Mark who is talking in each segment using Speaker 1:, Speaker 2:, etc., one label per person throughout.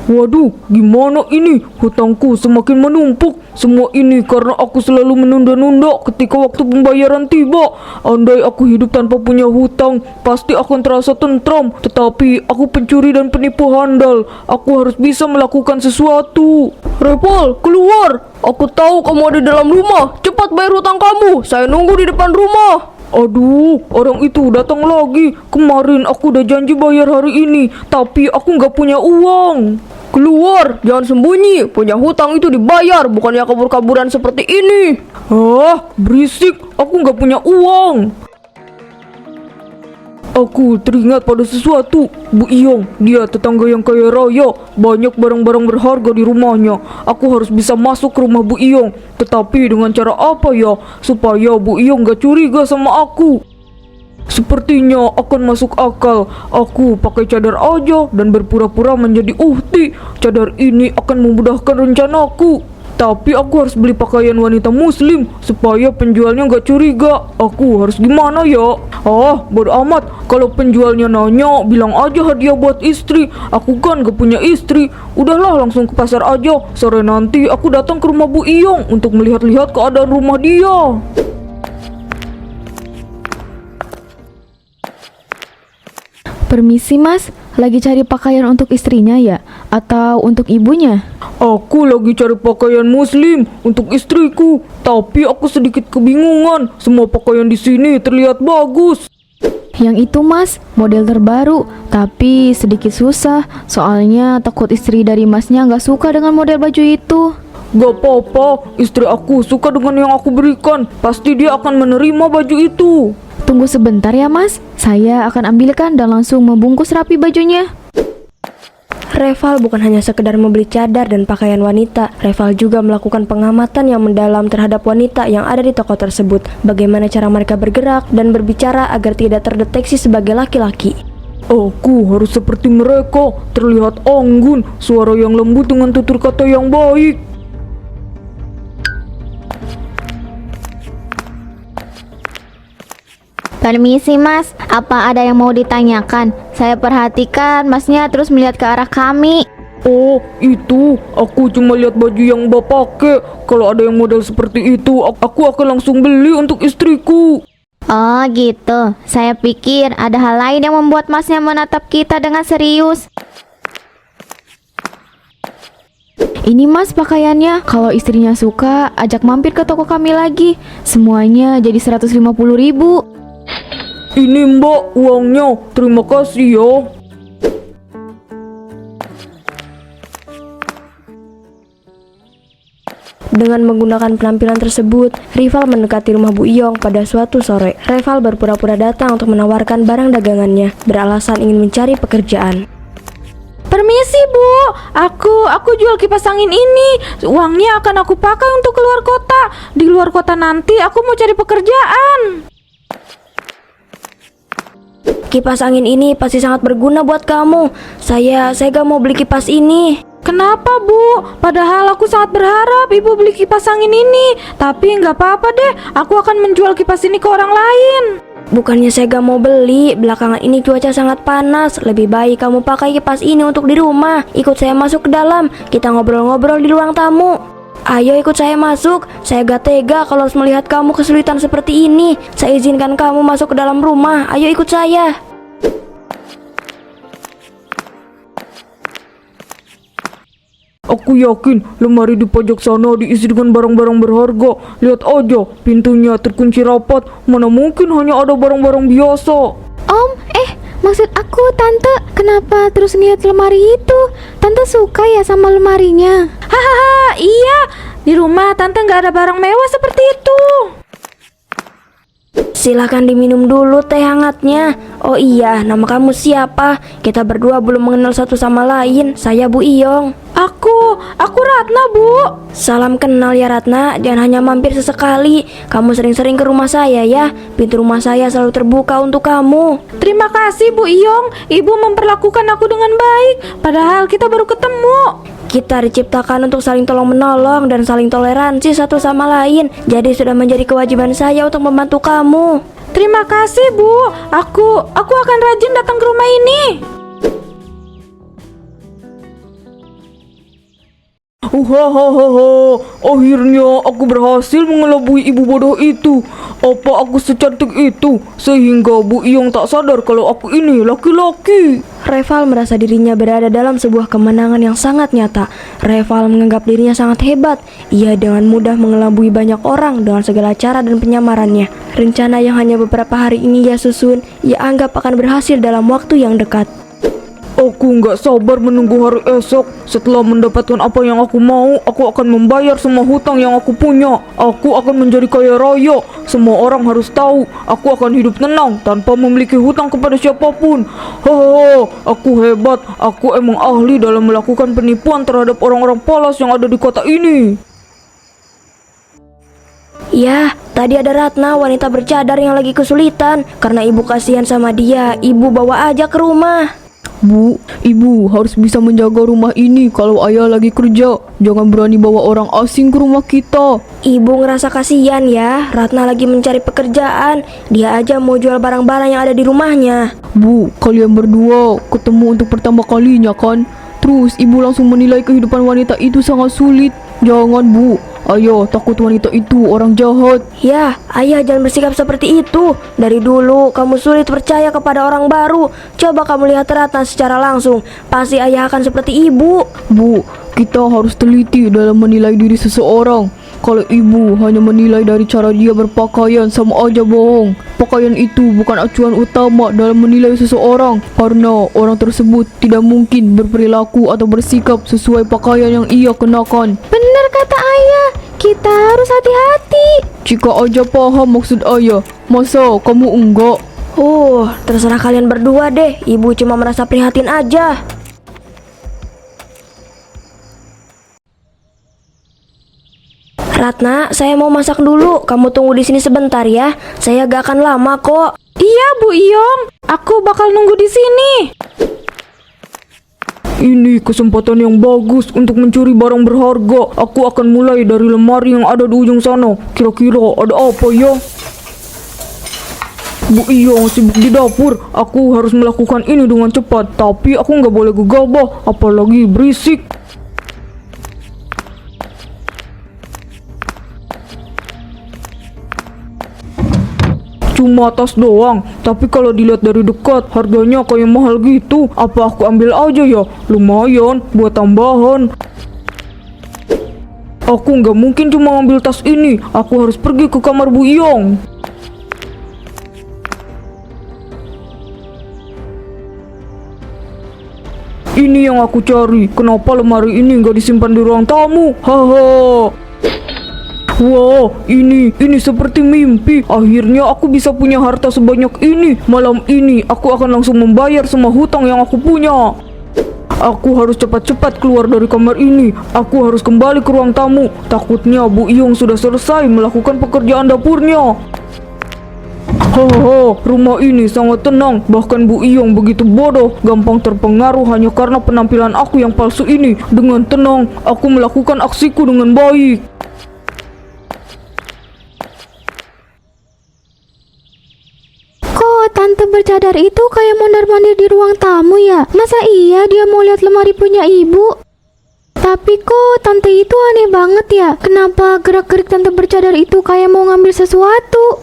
Speaker 1: Waduh, gimana ini? Hutangku semakin menumpuk. Semua ini karena aku selalu menunda-nunda ketika waktu pembayaran tiba. Andai aku hidup tanpa punya hutang, pasti akan terasa tentram. Tetapi aku pencuri dan penipu handal. Aku harus bisa melakukan sesuatu. Repol, keluar! Aku tahu kamu ada di dalam rumah. Cepat bayar hutang kamu. Saya nunggu di depan rumah. Aduh, orang itu datang lagi. Kemarin aku udah janji bayar hari ini, tapi aku nggak punya uang. Keluar, jangan sembunyi. Punya hutang itu dibayar, bukannya kabur-kaburan seperti ini. Ah, berisik. Aku nggak punya uang. Aku teringat pada sesuatu. Bu Iyong, dia tetangga yang kaya raya. Banyak barang-barang berharga di rumahnya. Aku harus bisa masuk ke rumah Bu Iyong. Tetapi dengan cara apa ya? Supaya Bu Iyong gak curiga sama aku. Sepertinya akan masuk akal. Aku pakai cadar aja dan berpura-pura menjadi Uhti. Cadar ini akan memudahkan rencanaku. Tapi aku harus beli pakaian wanita muslim supaya penjualnya gak curiga. Aku harus gimana ya? Ah, bodo amat. Kalau penjualnya nanya, bilang aja hadiah buat istri. Aku kan gak punya istri. Udahlah, langsung ke pasar aja. Sore nanti aku datang ke rumah Bu Iyong untuk melihat-lihat keadaan rumah dia.
Speaker 2: Permisi mas, lagi cari pakaian untuk istrinya ya? Atau untuk ibunya?
Speaker 1: Aku lagi cari pakaian muslim untuk istriku, tapi aku sedikit kebingungan. Semua pakaian di sini terlihat bagus.
Speaker 2: Yang itu mas, model terbaru, tapi sedikit susah. Soalnya takut istri dari masnya nggak suka dengan model baju itu.
Speaker 1: Gak apa-apa, istri aku suka dengan yang aku berikan. Pasti dia akan menerima baju itu.
Speaker 2: Tunggu sebentar ya mas, saya akan ambilkan dan langsung membungkus rapi bajunya.
Speaker 3: Reval bukan hanya sekedar membeli cadar dan pakaian wanita. Reval juga melakukan pengamatan yang mendalam terhadap wanita yang ada di toko tersebut. Bagaimana cara mereka bergerak dan berbicara agar tidak terdeteksi sebagai laki-laki.
Speaker 1: Aku harus seperti mereka, terlihat anggun, suara yang lembut dengan tutur kata yang baik.
Speaker 4: Permisi mas, apa ada yang mau ditanyakan? Saya perhatikan masnya terus melihat ke arah kami.
Speaker 1: Oh, itu. Aku cuma lihat baju yang Mbak pakai. Kalau ada yang model seperti itu, aku akan langsung beli untuk istriku.
Speaker 4: Oh gitu, saya pikir ada hal lain yang membuat masnya menatap kita dengan serius.
Speaker 2: Ini mas pakaiannya, kalau istrinya suka, ajak mampir ke toko kami lagi. Semuanya jadi 150.000.
Speaker 1: Ini Mbak uangnya, terima kasih ya.
Speaker 3: Dengan menggunakan penampilan tersebut, Rival mendekati rumah Bu Iyong pada suatu sore. Rival berpura-pura datang untuk menawarkan barang dagangannya, beralasan ingin mencari pekerjaan.
Speaker 5: Permisi Bu, aku jual kipas angin ini. Uangnya akan aku pakai untuk keluar kota. Di luar kota nanti aku mau cari pekerjaan.
Speaker 3: Kipas angin ini pasti sangat berguna buat kamu. Saya gak mau beli kipas ini.
Speaker 5: Kenapa Bu? Padahal aku sangat berharap Ibu beli kipas angin ini. Tapi nggak apa-apa deh, aku akan menjual kipas ini ke orang lain.
Speaker 3: Bukannya saya gak mau beli, belakangan ini cuaca sangat panas. Lebih baik kamu pakai kipas ini untuk di rumah. Ikut saya masuk ke dalam, kita ngobrol-ngobrol di ruang tamu. Ayo ikut saya masuk. Saya gak tega kalau harus melihat kamu kesulitan seperti ini. Saya izinkan kamu masuk ke dalam rumah. Ayo ikut saya.
Speaker 1: Aku yakin lemari di pojok sana diisi dengan barang-barang berharga. Lihat aja, pintunya terkunci rapat. Mana mungkin hanya ada barang-barang biasa.
Speaker 2: Om, maksud aku tante, kenapa terus lihat lemari itu? Tante suka ya sama lemarinya?
Speaker 5: Hahaha, iya. Di rumah tante nggak ada barang mewah seperti itu.
Speaker 3: Silahkan diminum dulu teh hangatnya. Oh iya, nama kamu siapa? Kita berdua belum mengenal satu sama lain. Saya Bu Iyong.
Speaker 5: Aku Ratna Bu.
Speaker 3: Salam kenal ya Ratna. Jangan hanya mampir sesekali. Kamu sering-sering ke rumah saya ya. Pintu rumah saya selalu terbuka untuk kamu.
Speaker 5: Terima kasih Bu Iyong. Ibu memperlakukan aku dengan baik. Padahal kita baru ketemu.
Speaker 3: Kita diciptakan untuk saling tolong-menolong dan saling toleransi satu sama lain. Jadi sudah menjadi kewajiban saya untuk membantu kamu.
Speaker 5: Terima kasih Bu. Aku akan rajin datang ke rumah ini.
Speaker 1: Hahaha, akhirnya aku berhasil mengelabui ibu bodoh itu. Apa aku secantik itu sehingga Bu Iyong tak sadar kalau aku ini laki-laki?
Speaker 3: Reval merasa dirinya berada dalam sebuah kemenangan yang sangat nyata. Reval menganggap dirinya sangat hebat. Ia dengan mudah mengelabui banyak orang dengan segala cara dan penyamarannya. Rencana yang hanya beberapa hari ini ia susun, ia anggap akan berhasil dalam waktu yang dekat.
Speaker 1: Aku nggak sabar menunggu hari esok. Setelah mendapatkan apa yang aku mau, aku akan membayar semua hutang yang aku punya. Aku akan menjadi kaya raya. Semua orang harus tahu aku akan hidup tenang tanpa memiliki hutang kepada siapapun. Hahaha, aku hebat. Aku emang ahli dalam melakukan penipuan terhadap orang-orang polos yang ada di kota ini.
Speaker 3: Ya, tadi ada Ratna, wanita bercadar yang lagi kesulitan. Karena ibu kasihan sama dia, ibu bawa aja ke rumah.
Speaker 2: Bu, ibu harus bisa menjaga rumah ini kalau ayah lagi kerja. Jangan berani bawa orang asing ke rumah kita.
Speaker 3: Ibu ngerasa kasihan ya, Ratna lagi mencari pekerjaan. Dia aja mau jual barang-barang yang ada di rumahnya.
Speaker 2: Bu, kalian berdua ketemu untuk pertama kalinya kan? Terus ibu langsung menilai kehidupan wanita itu sangat sulit. Jangan Bu, ayah takut wanita itu orang jahat.
Speaker 3: Ya, ayah jangan bersikap seperti itu. Dari dulu kamu sulit percaya kepada orang baru. Coba kamu lihat Ratna secara langsung. Pasti ayah akan seperti ibu.
Speaker 2: Bu, kita harus teliti dalam menilai diri seseorang. Kalau ibu hanya menilai dari cara dia berpakaian, sama aja bohong. Pakaian itu bukan acuan utama dalam menilai seseorang, karena orang tersebut tidak mungkin berperilaku atau bersikap sesuai pakaian yang ia kenakan.
Speaker 4: Benar kata ayah, kita harus hati-hati.
Speaker 2: Jika aja paham maksud ayah, masa kamu enggak?
Speaker 3: Terserah kalian berdua deh. Ibu cuma merasa prihatin aja. Ratna, saya mau masak dulu. Kamu tunggu di sini sebentar ya. Saya gak akan lama kok.
Speaker 5: Iya Bu Iyong, aku bakal nunggu di sini.
Speaker 1: Ini kesempatan yang bagus untuk mencuri barang berharga. Aku akan mulai dari lemari yang ada di ujung sana. Kira-kira ada apa ya? Bu Iyong sibuk di dapur. Aku harus melakukan ini dengan cepat. Tapi aku nggak boleh gegabah, apalagi berisik. Cuma tas doang, tapi kalau dilihat dari dekat harganya kayak mahal gitu. Apa aku ambil aja ya? Lumayan buat tambahan. Aku nggak mungkin cuma ambil tas ini. Aku harus pergi ke kamar Bu Iyong. Ini yang aku cari. Kenapa lemari ini nggak disimpan di ruang tamu? Haha. Wow, ini seperti mimpi. Akhirnya aku bisa punya harta sebanyak ini. Malam ini aku akan langsung membayar semua hutang yang aku punya. Aku harus cepat-cepat keluar dari kamar ini. Aku harus kembali ke ruang tamu. Takutnya Bu Iyong sudah selesai melakukan pekerjaan dapurnya. Hahaha, rumah ini sangat tenang. Bahkan Bu Iyong begitu bodoh, gampang terpengaruh hanya karena penampilan aku yang palsu ini. Dengan tenang, aku melakukan aksiku dengan baik.
Speaker 4: Tante bercadar itu kayak mondar-mandir di ruang tamu ya? Masa iya dia mau lihat lemari punya ibu? Tapi kok tante itu aneh banget ya? Kenapa gerak-gerik tante bercadar itu kayak mau ngambil sesuatu?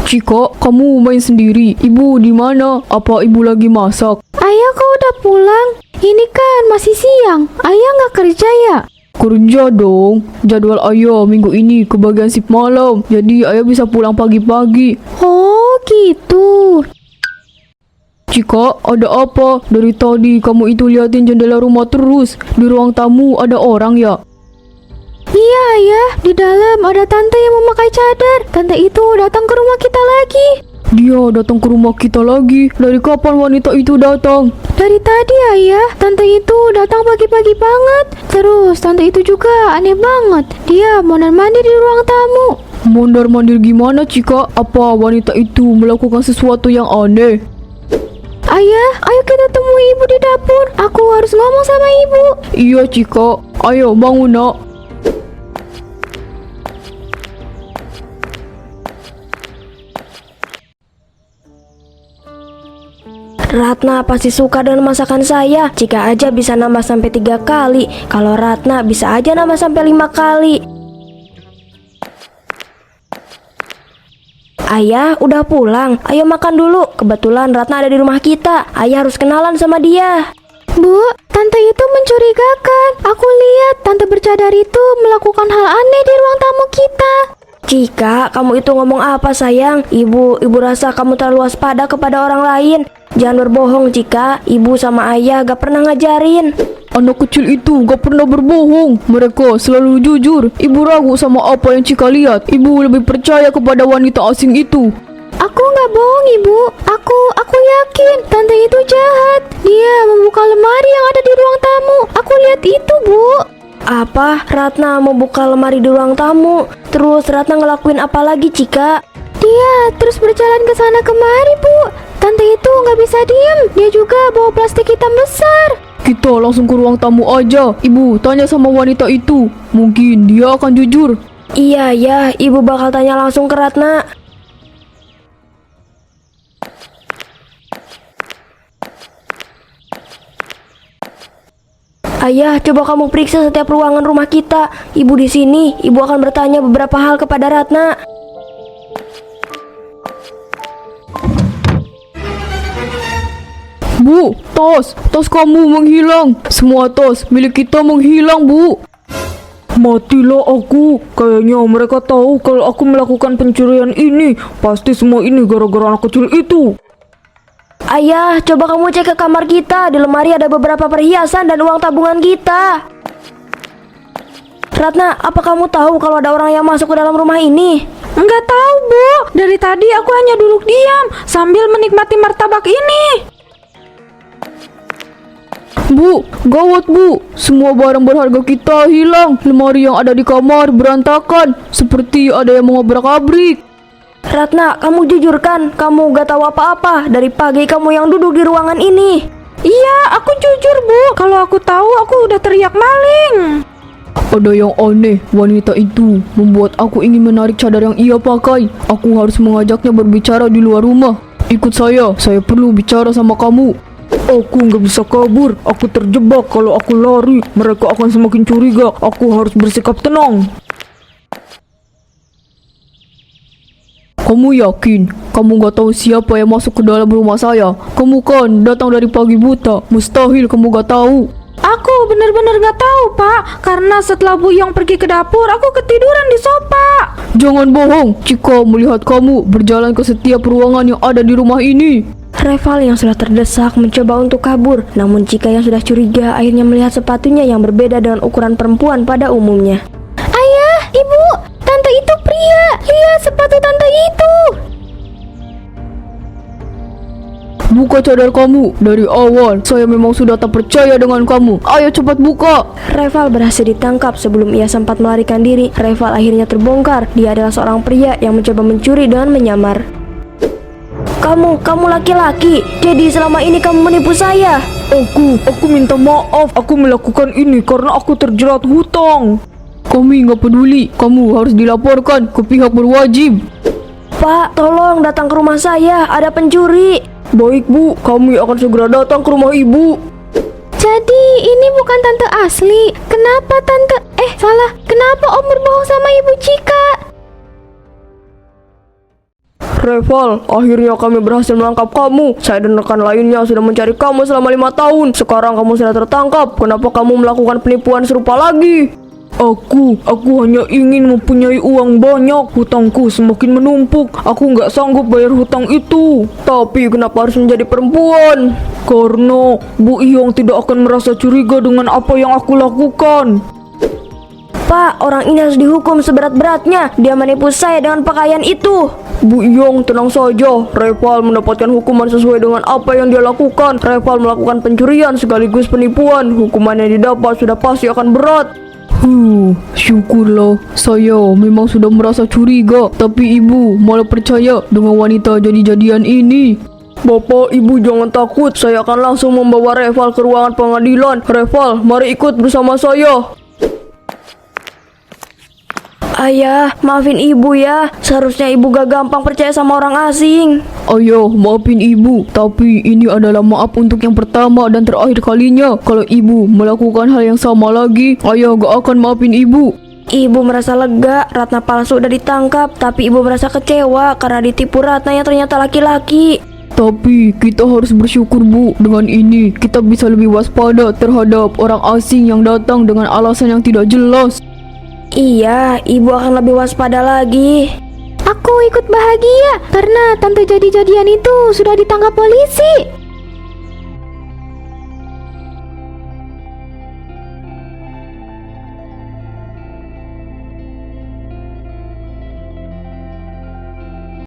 Speaker 2: Cika, kamu main sendiri. Ibu di mana? Apa ibu lagi masak?
Speaker 4: Ayah kok udah pulang? Ini kan masih siang. Ayah nggak kerja ya?
Speaker 2: Kerja dong. Jadwal ayah minggu ini kebagian shift malam. Jadi ayah bisa pulang pagi-pagi.
Speaker 4: Oh gitu.
Speaker 2: Cika, ada apa? Dari tadi kamu itu liatin jendela rumah terus. Di ruang tamu ada orang ya?
Speaker 4: Iya ayah, di dalam ada tante yang memakai cadar. Tante itu datang ke rumah kita lagi.
Speaker 2: Dia datang ke rumah kita lagi? Dari kapan wanita itu datang?
Speaker 4: Dari tadi ayah, tante itu datang pagi-pagi banget. Terus tante itu juga aneh banget. Dia mondar-mandir di ruang tamu.
Speaker 2: Mondar-mandir gimana Cika? Apa wanita itu melakukan sesuatu yang aneh?
Speaker 4: Ayah, ayo kita temui ibu di dapur. Aku harus ngomong sama ibu.
Speaker 2: Iya Cika, ayo bangun nak.
Speaker 3: Ratna pasti suka dengan masakan saya. Jika aja bisa nambah sampai 3 kali, kalau Ratna bisa aja nambah sampai 5 kali. Ayah, udah pulang. Ayo makan dulu. Kebetulan Ratna ada di rumah kita. Ayah harus kenalan sama dia.
Speaker 4: Bu, tante itu mencurigakan. Aku lihat tante bercadar itu melakukan hal aneh di ruang tamu kita.
Speaker 3: Cika, kamu itu ngomong apa sayang? Ibu rasa kamu terlalu waspada kepada orang lain. Jangan berbohong Cika. Ibu sama ayah gak pernah ngajarin.
Speaker 2: Anak kecil itu gak pernah berbohong. Mereka selalu jujur. Ibu ragu sama apa yang Cika lihat. Ibu lebih percaya kepada wanita asing itu.
Speaker 4: Aku nggak bohong, Ibu. Aku yakin tante itu jahat. Dia membuka lemari yang ada di ruang tamu. Aku lihat itu, Bu.
Speaker 3: Apa? Ratna mau buka lemari di ruang tamu. Terus Ratna ngelakuin apa lagi Cika?
Speaker 4: Dia terus berjalan ke sana kemari, Bu. Tante itu nggak bisa diem. Dia juga bawa plastik hitam besar.
Speaker 2: Kita langsung ke ruang tamu aja. Ibu tanya sama wanita itu. Mungkin dia akan jujur.
Speaker 3: Iya ya, ibu bakal tanya langsung ke Ratna. Ayah, coba kamu periksa setiap ruangan rumah kita. Ibu di sini, ibu akan bertanya beberapa hal kepada Ratna.
Speaker 2: Bu, tas kamu menghilang. Semua tas milik kita menghilang, Bu.
Speaker 1: Matilah aku. Kayaknya mereka tahu kalau aku melakukan pencurian ini. Pasti semua ini gara-gara anak kecil itu.
Speaker 3: Ayah, coba kamu cek ke kamar kita. Di lemari ada beberapa perhiasan dan uang tabungan kita. Ratna, apa kamu tahu kalau ada orang yang masuk ke dalam rumah ini?
Speaker 5: Enggak tahu, Bu. Dari tadi aku hanya duduk diam sambil menikmati martabak ini.
Speaker 2: Bu, gawat Bu. Semua barang berharga kita hilang. Lemari yang ada di kamar berantakan. Seperti ada yang mengobrak-abrik.
Speaker 3: Ratna, kamu jujur kan? Kamu gak tahu apa-apa. Dari pagi kamu yang duduk di ruangan ini.
Speaker 5: Iya, aku jujur, Bu. Kalau aku tahu, aku udah teriak maling.
Speaker 2: Ada yang aneh. Wanita itu membuat aku ingin menarik cadar yang ia pakai. Aku harus mengajaknya berbicara di luar rumah. Ikut saya perlu bicara sama kamu.
Speaker 1: Aku nggak bisa kabur. Aku terjebak. Kalau aku lari, mereka akan semakin curiga. Aku harus bersikap tenang.
Speaker 2: Kamu yakin? Kamu gak tahu siapa yang masuk ke dalam rumah saya? Kamu kan datang dari pagi buta. Mustahil kamu gak tahu.
Speaker 5: Aku benar-benar gak tahu, Pak. Karena setelah Bu Yong pergi ke dapur, aku ketiduran di sofa.
Speaker 2: Jangan bohong. Cika melihat kamu berjalan ke setiap ruangan yang ada di rumah ini.
Speaker 3: Reval yang sudah terdesak mencoba untuk kabur. Namun Cika yang sudah curiga akhirnya melihat sepatunya yang berbeda dengan ukuran perempuan pada umumnya.
Speaker 4: Ayah, Ibu, tante itu pria. Lihat sepatu tante itu.
Speaker 2: Buka cadar kamu. Dari awal saya memang sudah tak percaya dengan kamu. Ayo cepat buka.
Speaker 3: Reval berhasil ditangkap sebelum ia sempat melarikan diri. Reval akhirnya terbongkar. Dia adalah seorang pria yang mencoba mencuri dengan menyamar. Kamu laki-laki. Jadi selama ini kamu menipu saya.
Speaker 1: Aku minta maaf. Aku melakukan ini karena aku terjerat hutang.
Speaker 2: Kami nggak peduli. Kamu harus dilaporkan ke pihak berwajib.
Speaker 3: Pak, tolong datang ke rumah saya. Ada pencuri.
Speaker 1: Baik Bu, kami akan segera datang ke rumah Ibu.
Speaker 4: Jadi ini bukan tante asli. Kenapa tante? Salah. Kenapa Om berbohong sama Ibu Cika?
Speaker 1: Reval, akhirnya kami berhasil menangkap kamu. Saya dan rekan lainnya sudah mencari kamu selama 5 tahun. Sekarang kamu sudah tertangkap. Kenapa kamu melakukan penipuan serupa lagi? Aku hanya ingin mempunyai uang banyak. Hutangku semakin menumpuk. Aku nggak sanggup bayar hutang itu. Tapi kenapa harus menjadi perempuan? Karena Bu Iyong tidak akan merasa curiga dengan apa yang aku lakukan.
Speaker 3: Pak, orang ini harus dihukum seberat-beratnya. Dia menipu saya dengan pakaian itu.
Speaker 1: Bu Iyong, tenang saja. Reval mendapatkan hukuman sesuai dengan apa yang dia lakukan. Reval melakukan pencurian sekaligus penipuan. Hukuman yang didapat sudah pasti akan berat.
Speaker 2: Syukurlah. Saya memang sudah merasa curiga. Tapi ibu malah percaya dengan wanita jadi-jadian ini.
Speaker 1: Bapak, Ibu jangan takut. Saya akan langsung membawa Reval ke ruangan pengadilan. Reval, mari ikut bersama saya.
Speaker 3: Ayah, maafin ibu ya. Seharusnya ibu gak gampang percaya sama orang asing.
Speaker 2: Ayah, maafin ibu, tapi ini adalah maaf untuk yang pertama dan terakhir kalinya. Kalau ibu melakukan hal yang sama lagi, ayah gak akan maafin ibu.
Speaker 3: Ibu merasa lega, Ratna palsu udah ditangkap. Tapi ibu merasa kecewa karena ditipu Ratna yang ternyata laki-laki.
Speaker 2: Tapi kita harus bersyukur, Bu. Dengan ini kita bisa lebih waspada terhadap orang asing yang datang dengan alasan yang tidak jelas.
Speaker 3: Iya, ibu akan lebih waspada lagi.
Speaker 4: Aku ikut bahagia karena tante jadi-jadian itu sudah ditangkap polisi.